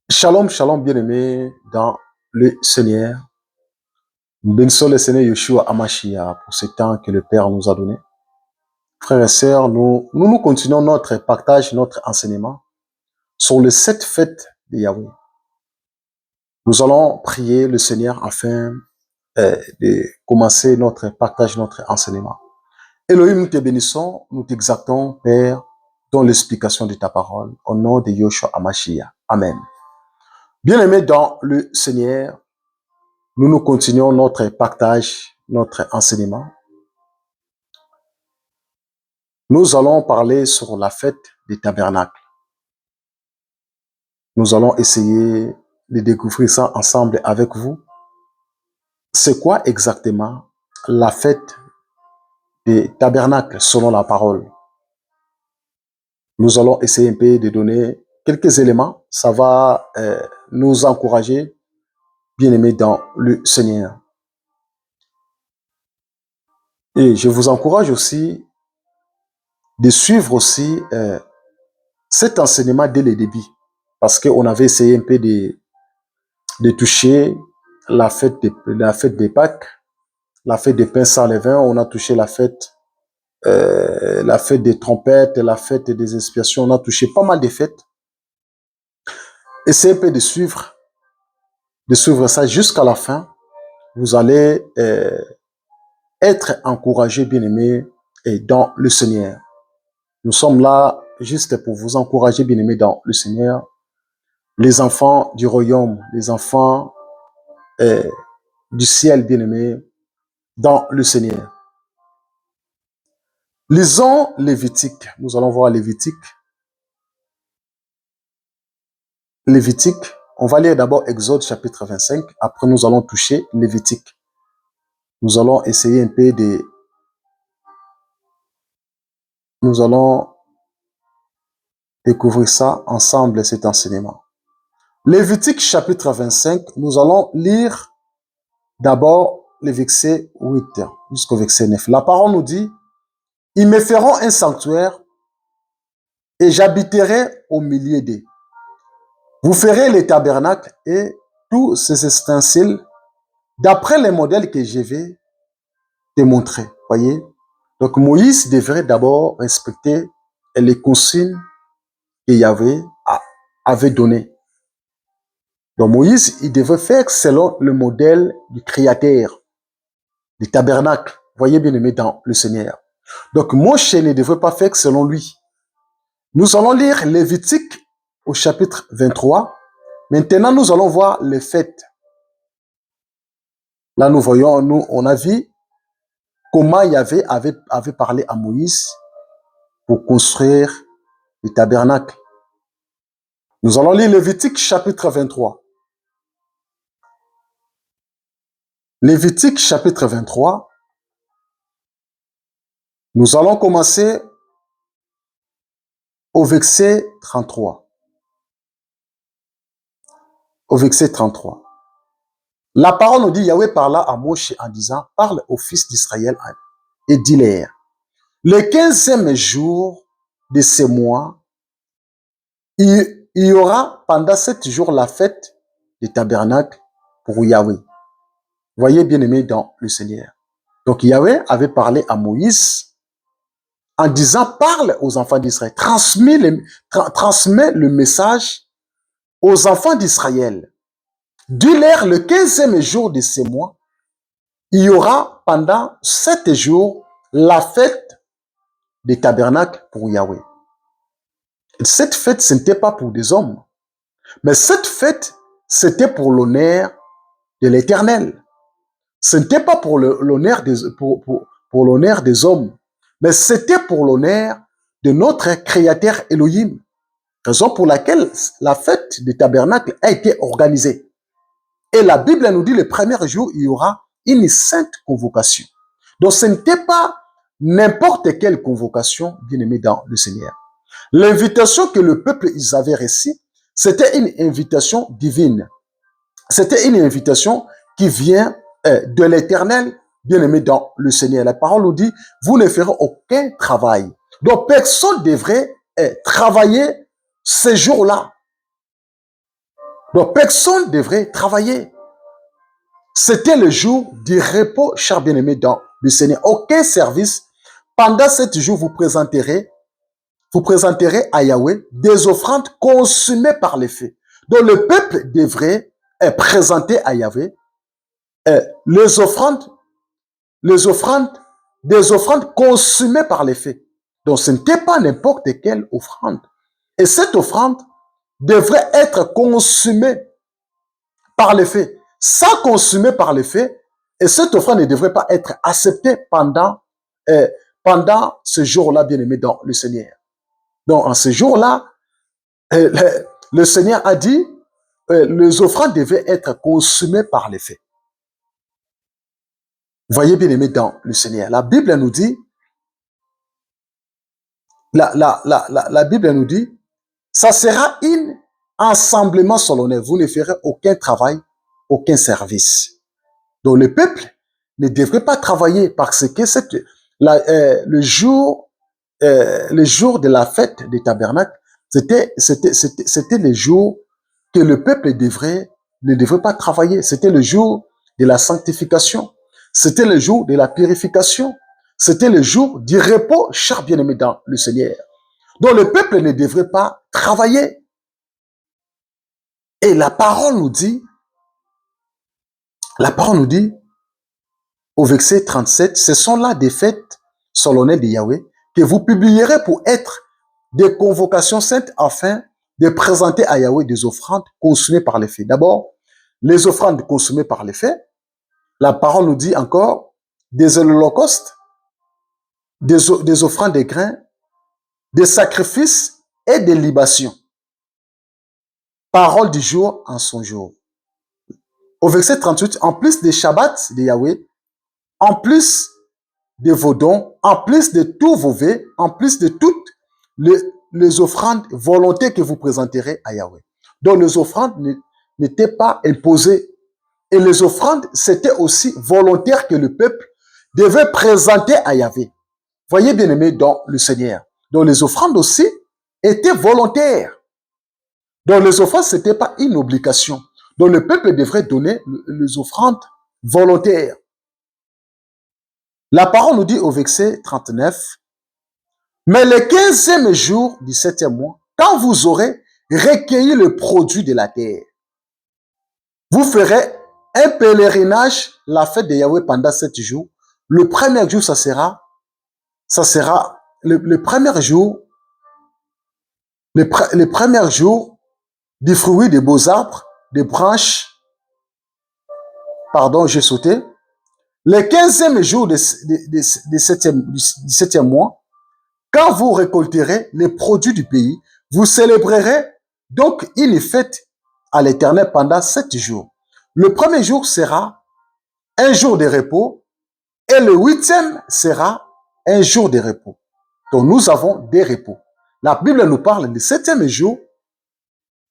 Shalom, shalom, bien-aimés dans le Seigneur. Nous bénissons le Seigneur Yeshua Amashia pour ce temps que le Père nous a donné. Frères et sœurs, nous continuons notre partage, notre enseignement sur les 7 fêtes de Yahweh. Nous allons prier le Seigneur afin de commencer notre partage, notre enseignement. Elohim, nous te bénissons, nous t'exaltons, Père, dans l'explication de ta parole, au nom de Yeshua Amashia. Amen. Bien-aimés dans le Seigneur, nous continuons notre partage, notre enseignement. Nous allons parler sur la fête des tabernacles. Nous allons essayer de découvrir ça ensemble avec vous. C'est quoi exactement la fête des tabernacles selon la parole? Nous allons essayer un peu de donner quelques éléments. Ça va nous encourager, bien-aimés dans le Seigneur. Et je vous encourage aussi de suivre aussi cet enseignement dès le début, parce qu'on avait essayé un peu de toucher la fête des Pâques, la fête des pains sans levain, on a touché la fête des trompettes, la fête des expiations, on a touché pas mal de fêtes. Essayez un peu de suivre ça jusqu'à la fin. Vous allez être encouragés, bien-aimés, dans le Seigneur. Nous sommes là juste pour vous encourager, bien-aimés, dans le Seigneur. Les enfants du royaume, les enfants du ciel, bien-aimés, dans le Seigneur. Lisons Lévitique. Nous allons voir Lévitique. Lévitique. On va lire d'abord Exode chapitre 25. Après, nous allons toucher Lévitique. Nous allons essayer un peu de... Nous allons découvrir ça ensemble, cet enseignement. Lévitique chapitre 25. Nous allons lire d'abord le verset 8 jusqu'au verset 9. La parole nous dit, « Ils me feront un sanctuaire et j'habiterai au milieu d'eux. Vous ferez les tabernacles et tous ces ustensiles d'après les modèles que je vais te montrer. » Voyez? Donc Moïse devrait d'abord respecter les consignes que Yahvé avait données. Donc Moïse, il devait faire selon le modèle du Créateur, du tabernacle. Voyez bien aimé dans le Seigneur. Donc Moshe ne devait pas faire selon lui. Nous allons lire Lévitique au chapitre 23. Maintenant, nous allons voir les fêtes. Là, nous voyons, on a vu comment Yahvé avait parlé à Moïse pour construire le tabernacle. Nous allons lire Lévitique chapitre 23. Lévitique chapitre 23. Nous allons commencer au verset 33. Au verset 33. La parole nous dit, Yahvé parla à Moshe en disant, parle aux fils d'Israël et dis-leur, le 15e jour de ce mois, il y aura pendant 7 jours la fête du tabernacle pour Yahvé. Voyez bien aimé dans le Seigneur. Donc Yahvé avait parlé à Moïse en disant, parle aux enfants d'Israël, transmets le message aux enfants d'Israël. Dis-leur le 15e jour de ce mois, il y aura pendant 7 jours la fête des tabernacles pour Yahvé. Cette fête, ce n'était pas pour des hommes, mais cette fête, c'était pour l'honneur de l'Éternel. Ce n'était pas pour l'honneur des hommes, mais c'était pour l'honneur de notre Créateur Elohim. Raison pour laquelle la fête des tabernacles a été organisée. Et la Bible nous dit le premier jour, il y aura une sainte convocation. Donc ce n'était pas n'importe quelle convocation, bien aimé dans le Seigneur. L'invitation que le peuple ils avaient reçue, c'était une invitation divine. C'était une invitation qui vient de l'Éternel, bien aimé dans le Seigneur. La parole nous dit, vous ne ferez aucun travail. Donc personne devrait travailler ces jours-là. Donc, personne ne devrait travailler. C'était le jour du repos, chers bien-aimés dans le Seigneur. Aucun service, pendant 7 jours, vous présenterez à Yahweh des offrandes consumées par les feux. Donc, le peuple devrait présenter à Yahweh les offrandes, des offrandes consumées par les feux. Donc, ce n'était pas n'importe quelle offrande. Et cette offrande devrait être consumée par les feux. Sans consumer par les feux, et cette offrande ne devrait pas être acceptée pendant ce jour-là, bien-aimé dans le Seigneur. Donc, en ce jour-là, le Seigneur a dit, les offrandes devaient être consumées par les feux. Voyez, bien-aimé dans le Seigneur. La Bible nous dit, la Bible nous dit, ça sera un assemblement solennel. Vous ne ferez aucun travail, aucun service. Donc, le peuple ne devrait pas travailler parce que le jour de la fête des tabernacles, c'était le jour que le peuple ne devrait pas travailler. C'était le jour de la sanctification. C'était le jour de la purification. C'était le jour du repos, chers bien-aimés dans le Seigneur. Donc, le peuple ne devrait pas travailler. Et la parole nous dit, au verset 37, ce sont là des fêtes solennelles de Yahweh que vous publierez pour être des convocations saintes afin de présenter à Yahweh des offrandes consumées par les feux. D'abord, les offrandes consumées par les feux. La parole nous dit encore des holocaustes, des offrandes de grains, des sacrifices et des libations. Parole du jour en son jour. Au verset 38, en plus des Shabbats de Yahweh, en plus de vos dons, en plus de tous vos vœux, en plus de toutes les offrandes volontaires que vous présenterez à Yahweh. Donc les offrandes n'étaient pas imposées. Et les offrandes, c'était aussi volontaire que le peuple devait présenter à Yahweh. Voyez bien aimé dans le Seigneur. Donc les offrandes aussi étaient volontaires. Donc les offrandes, ce n'était pas une obligation. Donc le peuple devrait donner les offrandes volontaires. La parole nous dit au verset 39, mais le 15e jour du 7e mois, quand vous aurez recueilli le produit de la terre, vous ferez un pèlerinage, la fête de Yahweh pendant 7 jours. Le premier jour, ça sera le premier jour, le premier jour du fruit des beaux arbres, des branches. Pardon, j'ai sauté. Le 15e jour du 7e mois, quand vous récolterez les produits du pays, vous célébrerez donc une fête à l'Éternel pendant 7 jours. Le premier jour sera un jour de repos et le 8e sera un jour de repos. Donc nous avons des repos. La Bible nous parle du 7e jour,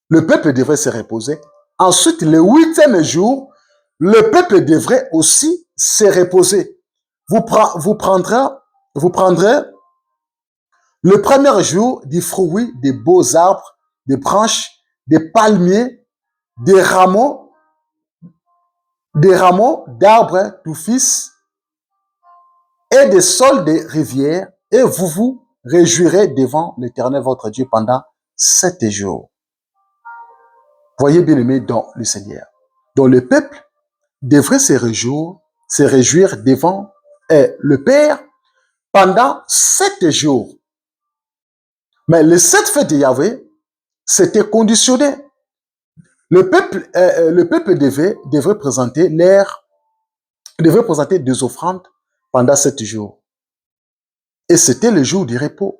le peuple devrait se reposer. Ensuite, le 8e jour, le peuple devrait aussi se reposer. Vous prendrez le premier jour du fruit des beaux arbres, des branches, des palmiers, des rameaux d'arbres touffis et des sols des rivières, et vous vous réjouirez devant l'Éternel votre Dieu pendant 7 jours. Voyez bien aimé dans le Seigneur. Donc le peuple devrait se réjouir devant le Père pendant 7 jours. Mais les 7 fêtes de Yahweh, c'était conditionné. Le peuple devait présenter des offrandes pendant 7 jours. Et c'était le jour du repos.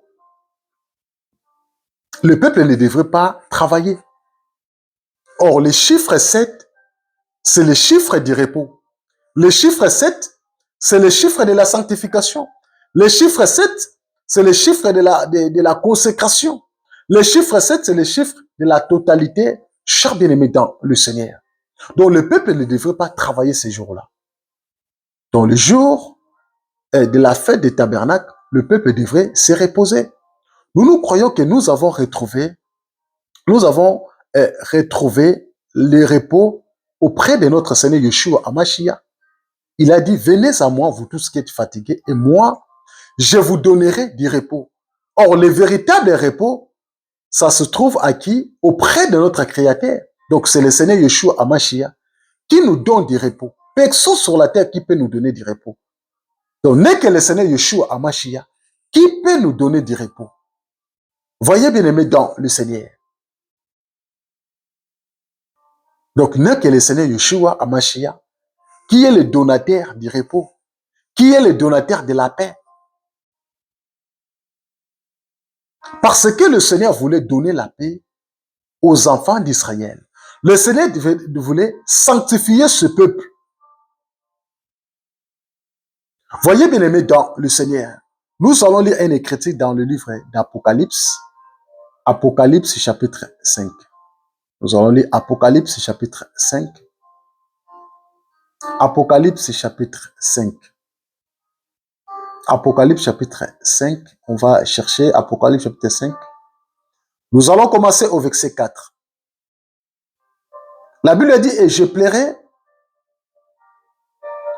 Le peuple ne devrait pas travailler. Or, le chiffre 7, c'est le chiffre du repos. Le chiffre 7, c'est le chiffre de la sanctification. Le chiffre 7, c'est le chiffre de la consécration. Le chiffre 7, c'est le chiffre de la totalité, cher bien-aimé dans le Seigneur. Donc, le peuple ne devrait pas travailler ces jours-là. Donc, le jour de la fête des tabernacles, le peuple devrait se reposer. Nous croyons que nous avons retrouvé le repos auprès de notre Seigneur Yeshua Hamashiach. Il a dit, venez à moi, vous tous qui êtes fatigués, et moi, je vous donnerai du repos. Or, le véritable repos, ça se trouve à qui? Auprès de notre Créateur. Donc, c'est le Seigneur Yeshua Hamashiach qui nous donne du repos. Personne sur la terre qui peut nous donner du repos. Donc, n'est que le Seigneur Yeshua Hamashiach qui peut nous donner du repos. Voyez bien aimé dans le Seigneur. Donc, n'est que le Seigneur Yeshua Hamashiach qui est le donateur du repos, qui est le donateur de la paix. Parce que le Seigneur voulait donner la paix aux enfants d'Israël. Le Seigneur voulait sanctifier ce peuple. Voyez bien aimé dans le Seigneur. Nous allons lire un écriture dans le livre d'Apocalypse. Apocalypse chapitre 5. Nous allons lire Apocalypse chapitre 5. Apocalypse chapitre 5. Apocalypse chapitre 5. On va chercher Apocalypse chapitre 5. Nous allons commencer au verset 4. La Bible dit, et je plairai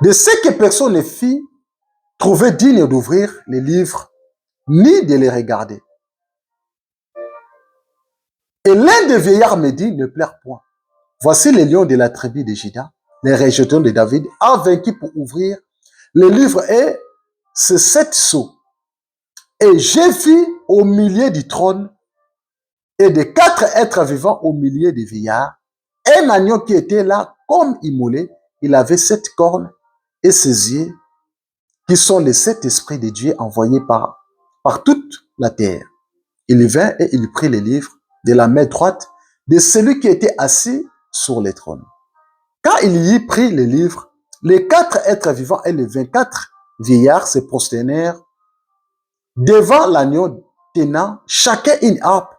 de ce que personne ne fit trouver digne d'ouvrir les livres, ni de les regarder. Et l'un des vieillards me dit, ne pleure point. Voici les lions de la tribu de Juda, les rejetons de David, a vaincu pour ouvrir les livres et ces 7 sceaux. Et j'ai vu au milieu du trône et des 4 êtres vivants au milieu des vieillards, un agneau qui était là comme immolé. Il avait 7 cornes et ses yeux, qui sont les 7 esprits de Dieu envoyés par toute la terre. Il vint et il prit les livres de la main droite de celui qui était assis sur le trône. Quand il y prit les livres, les 4 êtres vivants et les 24 vieillards se prosternèrent devant l'agneau, tenant chacun une harpe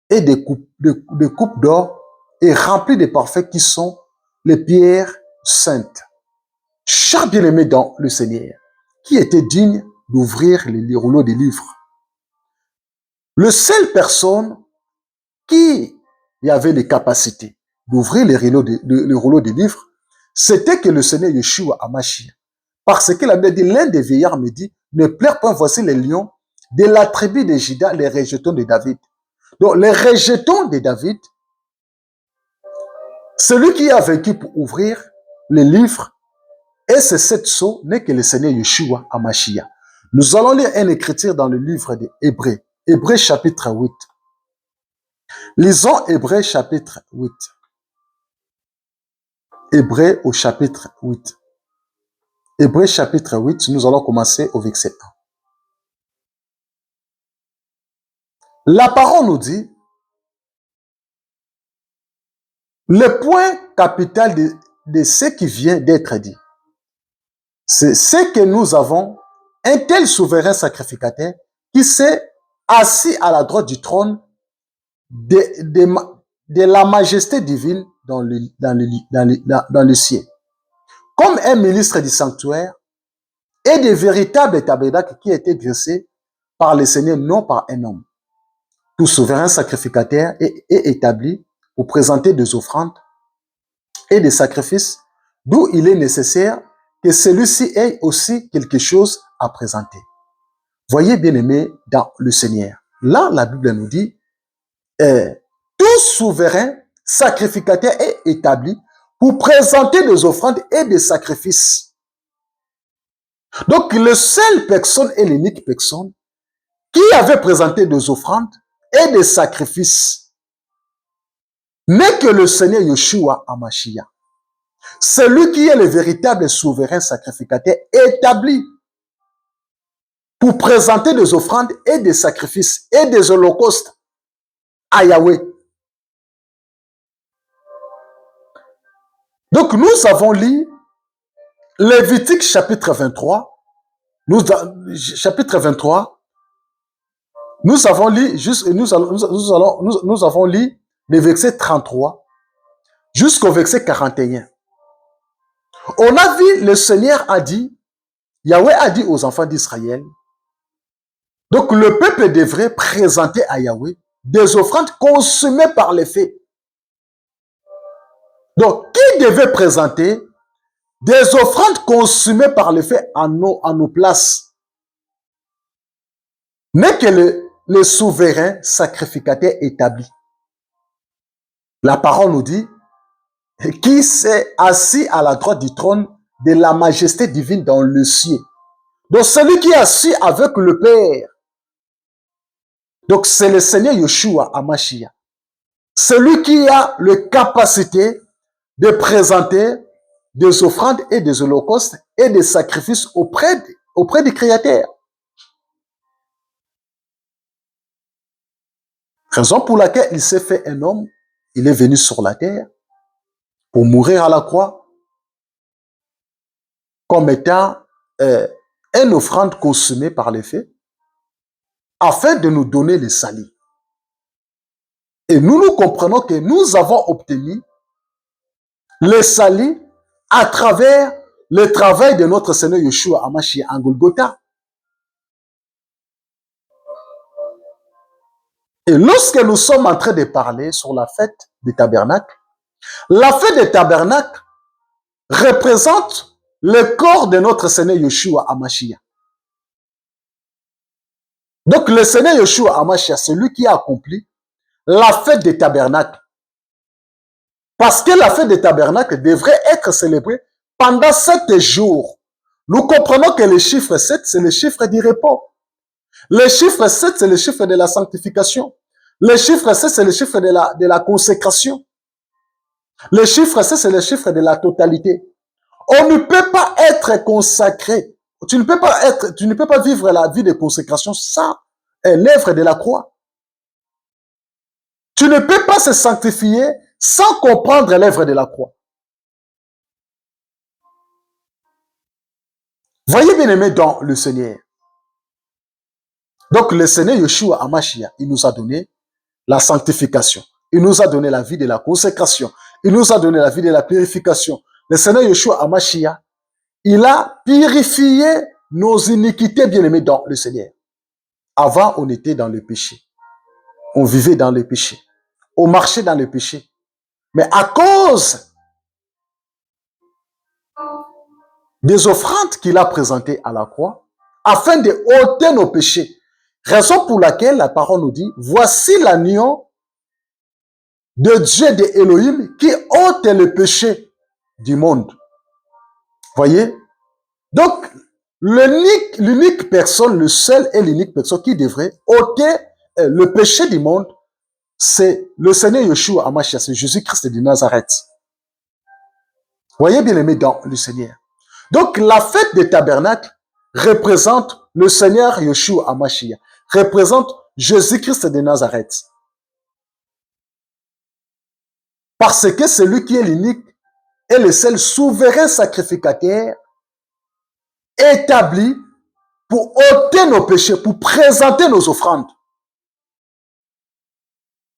et des coupes d'or et remplies de parfums qui sont les pierres saintes. Chaque bien-aimé dans le Seigneur, qui était digne d'ouvrir les rouleaux des livres. Le seul personne qui avait les capacités d'ouvrir les rouleaux des livres, c'était que le Seigneur Yeshua Hamashiach. Parce que la Bible dit, l'un des vieillards me dit, ne pleure pas, voici les lions de la tribu de Juda, les rejetons de David. Donc, les rejetons de David, celui qui a vaincu pour ouvrir les livres, et ces 7 sceaux n'est que le Seigneur Yeshua Hamashiach. Nous allons lire une écriture dans le livre des Hébreux. Hébreux chapitre 8. Lisons Hébreux chapitre 8. Hébreux au chapitre 8. Hébreux chapitre 8, nous allons commencer au verset 1. La parole nous dit, le point capital de ce qui vient d'être dit, c'est ce que nous avons un tel souverain sacrificateur qui s'est assis à la droite du trône de la majesté divine dans le ciel. Comme un ministre du sanctuaire et des véritables tabernacles qui étaient dressés par le Seigneur, non par un homme. Tout souverain sacrificateur est établi pour présenter des offrandes et des sacrifices, d'où il est nécessaire que celui-ci ait aussi quelque chose à présenter. Voyez bien aimé dans le Seigneur. Là, la Bible nous dit, tout souverain sacrificateur est établi pour présenter des offrandes et des sacrifices. Donc, le seul personne et l'unique personne qui avait présenté des offrandes et des sacrifices n'est que le Seigneur Yeshua Hamashiach. Celui qui est le véritable souverain sacrificateur établi pour présenter des offrandes et des sacrifices et des holocaustes à Yahweh. Donc nous avons lu Lévitique chapitre 23. Chapitre 23. Nous avons lu nous avons lu le verset 33 jusqu'au verset 41. On a vu, le Seigneur a dit, Yahweh a dit aux enfants d'Israël, donc le peuple devrait présenter à Yahweh des offrandes consumées par les feux. Donc, qui devait présenter des offrandes consumées par le feu à nos places, n'est que le souverain sacrificateur établi. La parole nous dit, qui s'est assis à la droite du trône de la majesté divine dans le ciel. Donc, celui qui est assis avec le Père. Donc, c'est le Seigneur Yeshua Hamashiach. Celui qui a la capacité de présenter des offrandes et des holocaustes et des sacrifices auprès du Créateur. Raison pour laquelle il s'est fait un homme, il est venu sur la terre pour mourir à la croix comme étant une offrande consumée par les faits afin de nous donner le salut. Et nous comprenons que nous avons obtenu le salut à travers le travail de notre Seigneur Yeshua Hamashiach en Golgotha. Et lorsque nous sommes en train de parler sur la fête des tabernacles, la fête des tabernacles représente le corps de notre Seigneur Yeshua Hamashiach. Donc le Seigneur Yeshua Hamashiach, c'est lui qui a accompli la fête des tabernacles. Parce que la fête des tabernacles devrait être célébrée pendant 7 jours. Nous comprenons que le chiffre 7, c'est le chiffre du repos. Le chiffre 7, c'est le chiffre de la sanctification. Le chiffre 7, c'est le chiffre de la consécration. Le chiffre 7, c'est le chiffre de la totalité. On ne peut pas être consacré. Tu ne peux pas vivre la vie de consécration sans l'œuvre de la croix. Tu ne peux pas se sanctifier sans comprendre l'œuvre de la croix. Voyez bien aimé dans le Seigneur. Donc le Seigneur Yeshua Hamashiach, il nous a donné la sanctification. Il nous a donné la vie de la consécration. Il nous a donné la vie de la purification. Le Seigneur Yeshua Hamashiach, il a purifié nos iniquités, bien-aimés dans le Seigneur. Avant, on était dans le péché. On vivait dans le péché. On marchait dans le péché. Mais à cause des offrandes qu'il a présentées à la croix, afin de ôter nos péchés, raison pour laquelle la parole nous dit, voici l'agneau de Dieu de Elohim qui ôte le péché du monde. Voyez? Donc, l'unique personne, le seul et l'unique personne qui devrait ôter le péché du monde, c'est le Seigneur Yeshua Hamashiach, c'est Jésus-Christ de Nazareth. Voyez bien aimé dans le Seigneur. Donc, la fête des tabernacles représente le Seigneur Yeshua Hamashiach, représente Jésus-Christ de Nazareth. Parce que c'est lui qui est l'unique et le seul souverain sacrificateur établi pour ôter nos péchés, pour présenter nos offrandes.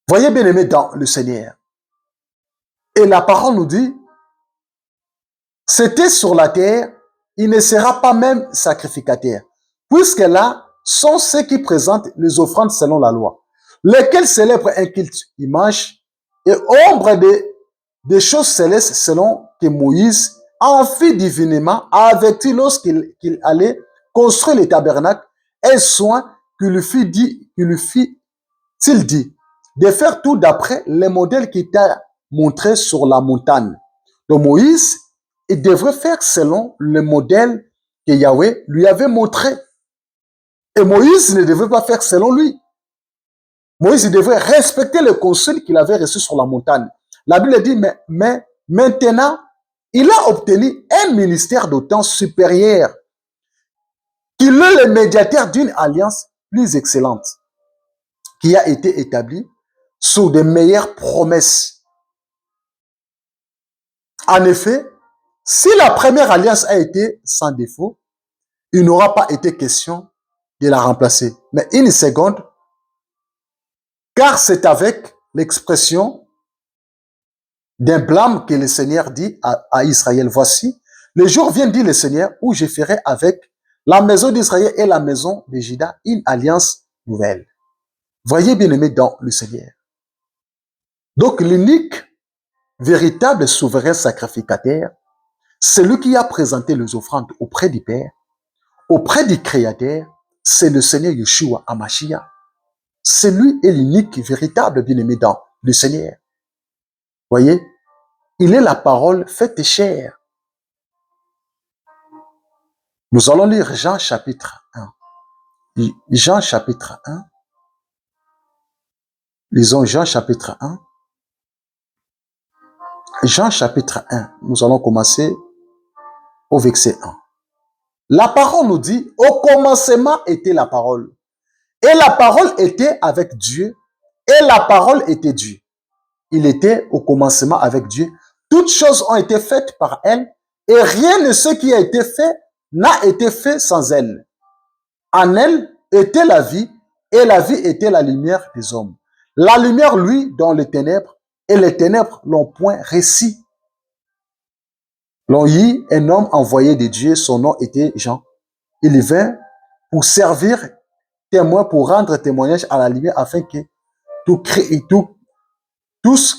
Voyez bien aimé dans le Seigneur. Et la parole nous dit, c'était sur la terre, il ne sera pas même sacrificateur, puisque là sont ceux qui présentent les offrandes selon la loi, lesquels célèbrent un culte, image et ombre des choses célestes selon que Moïse en fit divinement, a averti lorsqu'il allait construire les tabernacles et soin qu'il lui fit-il dit, de faire tout d'après les modèles qu'il t'a montré sur la montagne. Donc Moïse, il devrait faire selon le modèle que Yahweh lui avait montré. Et Moïse ne devait pas faire selon lui. Moïse il devrait respecter le conseil qu'il avait reçu sur la montagne. La Bible dit, mais maintenant, il a obtenu un ministère d'autant supérieur qu'il est le médiateur d'une alliance plus excellente qui a été établie sous de meilleures promesses. En effet, si la première alliance a été sans défaut, il n'aura pas été question de la remplacer. Mais une seconde, car c'est avec l'expression d'un blâme que le Seigneur dit à Israël, voici, le jour vient, dit le Seigneur, où je ferai avec la maison d'Israël et la maison de Juda une alliance nouvelle. Voyez bien aimé dans le Seigneur. Donc l'unique véritable souverain sacrificateur, celui qui a présenté les offrandes auprès du Père, auprès du Créateur, c'est le Seigneur Yeshua Hamashiach. C'est lui et l'unique véritable bien-aimé dans le Seigneur. Voyez, il est la parole faite chair. Nous allons lire Jean chapitre 1. Jean chapitre 1. Lisons Jean chapitre 1. Jean chapitre 1. Nous allons commencer au verset 1. La parole nous dit, au commencement était la parole. Et la parole était avec Dieu. Et la parole était Dieu. Il était au commencement avec Dieu. Toutes choses ont été faites par elle. Et rien de ce qui a été fait n'a été fait sans elle. En elle était la vie. Et la vie était la lumière des hommes. La lumière, lui, dans les ténèbres. Et les ténèbres l'ont point réussi. L'on y eut un homme envoyé de Dieu. Son nom était Jean. Il vint pour servir témoin, pour rendre témoignage à la lumière, afin que tous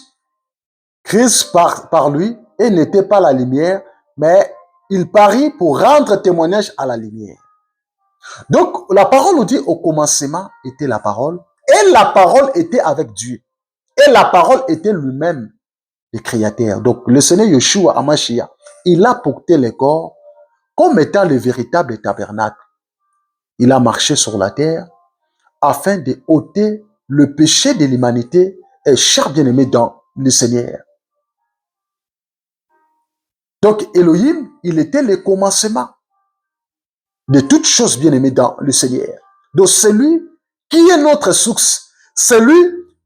crissent par lui, et n'était pas la lumière, mais il parut pour rendre témoignage à la lumière. Donc, la parole nous dit, au commencement était la parole, et la parole était avec Dieu, et la parole était lui-même le Créateur. Donc, le Seigneur Yeshua Hamashiach, il a porté les corps comme étant le véritable tabernacle. Il a marché sur la terre afin de ôter le péché de l'humanité, et cher bien-aimé dans le Seigneur. Donc, Elohim, il était le commencement de toutes choses bien-aimées dans le Seigneur. Donc, celui qui est notre source, celui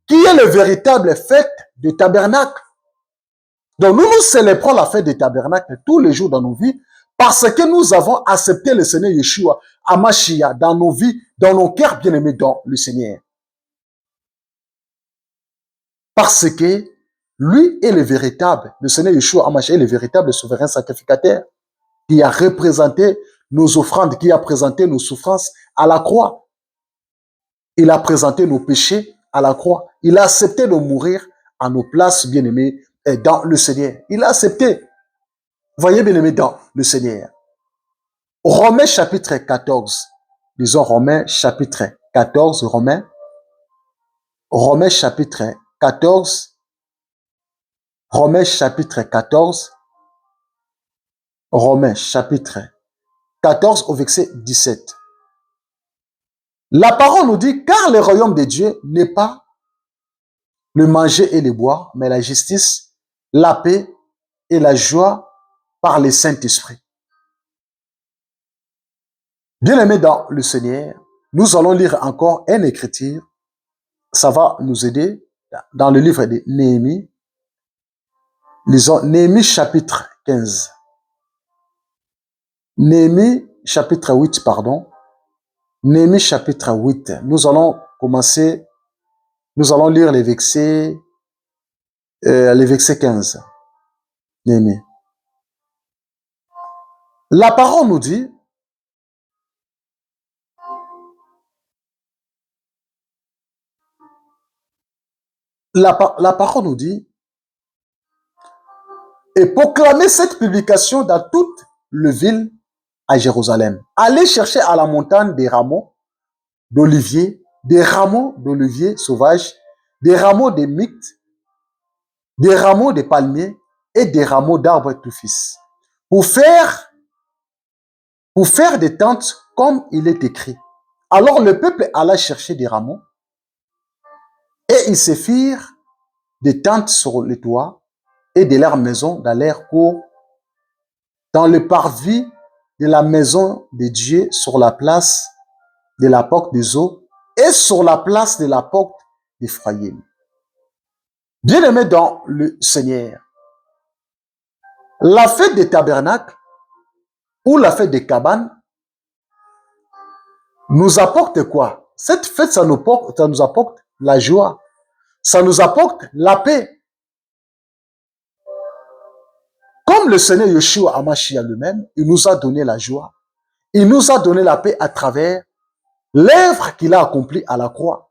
qui est le véritable fête du tabernacle. Donc, nous célébrons la fête du tabernacle tous les jours dans nos vies parce que nous avons accepté le Seigneur Yeshua Hamashiach dans nos vies, dans nos cœurs bien-aimés dans le Seigneur. Parce que lui est le véritable, le Seigneur Yeshua Hamashiach est le véritable souverain sacrificateur qui a représenté nos offrandes, qui a présenté nos souffrances à la croix. Il a présenté nos péchés à la croix. Il a accepté de mourir à nos places, bien-aimés, dans le Seigneur. Il a accepté. Voyez, bien-aimés, dans le Seigneur. Romains chapitre 14. Disons Romains chapitre 14. Romains chapitre 14. Romains chapitre 14. Romains chapitre 14 au verset 17. La parole nous dit, car le royaume de Dieu n'est pas le manger et le boire, mais la justice, la paix et la joie par le Saint-Esprit. Bien-aimés dans le Seigneur, nous allons lire encore une écriture. Ça va nous aider dans le livre de Néhémie. Lisons Néhémie chapitre 15. Néhémie chapitre 8, pardon. Néhémie chapitre 8. Nous allons commencer, nous allons lire les versets 15. Néhémie. La parole nous dit, la parole nous dit, et proclamer cette publication dans toute le ville à Jérusalem. Allez chercher à la montagne des rameaux d'olivier, des rameaux d'olivier sauvages, des rameaux de myrte, des rameaux de palmiers et des rameaux d'arbres touffis, pour faire des tentes comme il est écrit. Alors le peuple alla chercher des rameaux et ils se firent des tentes sur le toit et de leur maison dans l'air court, dans le parvis de la maison de Dieu, sur la place de la porte des eaux et sur la place de la porte d'Ephraïm. Bien-aimés dans le Seigneur, la fête des tabernacles ou la fête des cabanes nous apporte quoi? Cette fête, ça nous apporte la joie, ça nous apporte la paix. Comme le Seigneur Yeshua Hamashiach lui-même, il nous a donné la joie, il nous a donné la paix à travers l'œuvre qu'il a accomplie à la croix.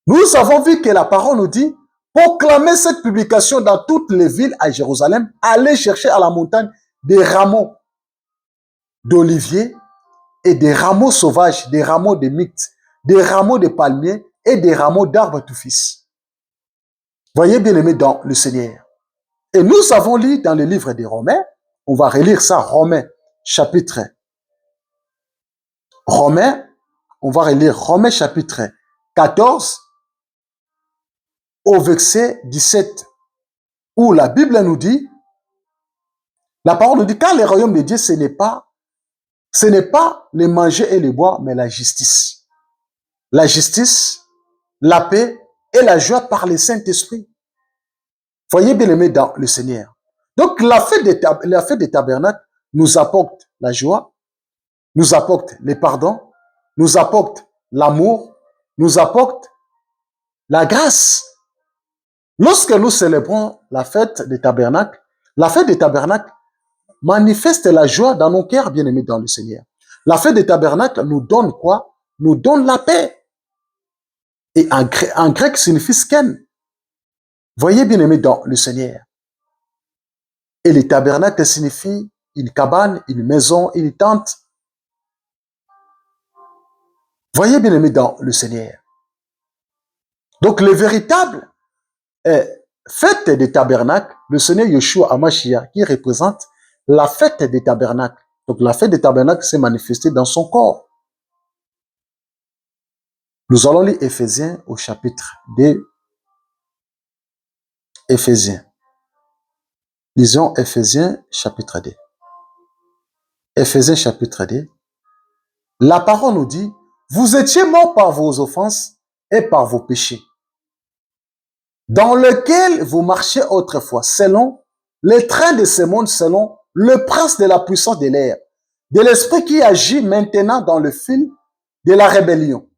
Nous avons vu que la parole nous dit, Proclamez cette publication dans toutes les villes à Jérusalem. Allez chercher à la montagne des rameaux d'olivier et des rameaux sauvages, des rameaux de mythes, des rameaux de palmiers et des rameaux d'arbres touffis. Voyez bien aimé dans le Seigneur. Et nous avons lu dans le livre des Romains, on va relire ça, Romains, chapitre. Romains, on va relire Romains chapitre 14 au verset 17, où la Bible nous dit, la parole nous dit, car le royaume de Dieu, ce n'est pas le manger et le boire, mais la justice. La justice, la paix et la joie par le Saint-Esprit. Voyez bien aimé dans le Seigneur. Donc la fête des tabernacles nous apporte la joie, nous apporte le pardon, nous apporte l'amour, nous apporte la grâce. Lorsque nous célébrons la fête des tabernacles manifeste la joie dans nos cœurs, bien-aimés dans le Seigneur. La fête des tabernacles nous donne quoi? Nous donne la paix. Et en grec signifie sken. Voyez, bien-aimés dans le Seigneur. Et les tabernacles signifie une cabane, une maison, une tente. Voyez, bien-aimés dans le Seigneur. Donc, le véritable fête des tabernacles, le Seigneur Yeshua HaMashiach, qui représente la fête des tabernacles. Donc, la fête des tabernacles s'est manifestée dans son corps. Nous allons lire Éphésiens au chapitre 2. Éphésiens. Lisons Éphésiens chapitre 2. Éphésiens chapitre 2. La parole nous dit, vous étiez morts par vos offenses et par vos péchés, dans lequel vous marchiez autrefois, selon les trains de ce monde, selon le prince de la puissance de l'air, de l'esprit qui agit maintenant dans le fil de la rébellion.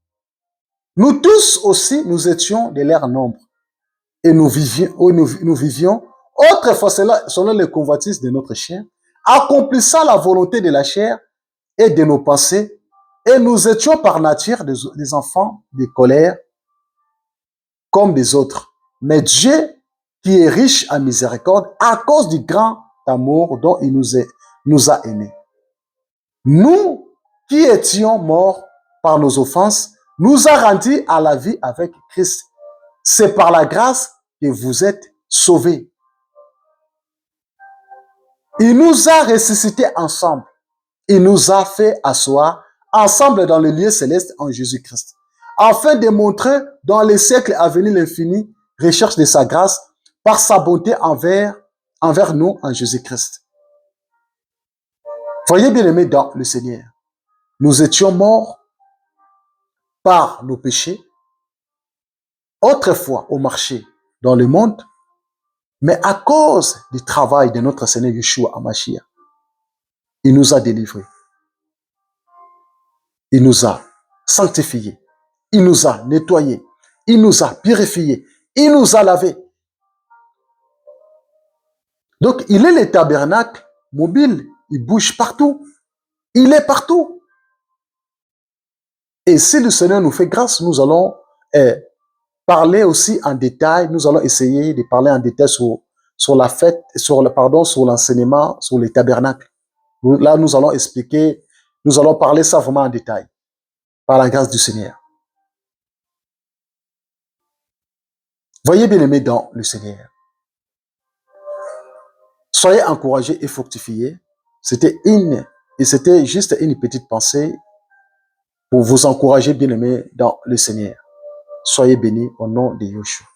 Nous tous aussi, nous étions de leur nombre, et nous vivions autrefois selon les convoitises de notre chair, accomplissant la volonté de la chair et de nos pensées, et nous étions par nature des enfants de colère comme des autres. Mais Dieu, qui est riche en miséricorde, à cause du grand amour dont il nous a aimés. Nous, qui étions morts par nos offenses, nous a rendus à la vie avec Christ. C'est par la grâce que vous êtes sauvés. Il nous a ressuscités ensemble. Il nous a fait asseoir ensemble dans le lieu céleste en Jésus-Christ, afin de montrer dans les siècles à venir l'infini recherche de sa grâce par sa bonté envers nous en Jésus-Christ. Voyez bien aimé dans le Seigneur, nous étions morts par nos péchés, autrefois au marché dans le monde, mais à cause du travail de notre Seigneur Yeshua HaMashiach, il nous a délivrés. Il nous a sanctifiés. Il nous a nettoyés. Il nous a purifiés. Il nous a lavés. Donc, il est le tabernacle mobile. Il bouge partout. Il est partout. Et si le Seigneur nous fait grâce, nous allons parler aussi en détail. Nous allons essayer de parler en détail sur la fête, sur l'enseignement, sur les tabernacles. Là, nous allons expliquer, nous allons parler ça vraiment en détail, par la grâce du Seigneur. Voyez bien aimé dans le Seigneur. Soyez encouragés et fructifiés. C'était juste une petite pensée pour vous encourager bien aimé dans le Seigneur. Soyez bénis au nom de Yeshua.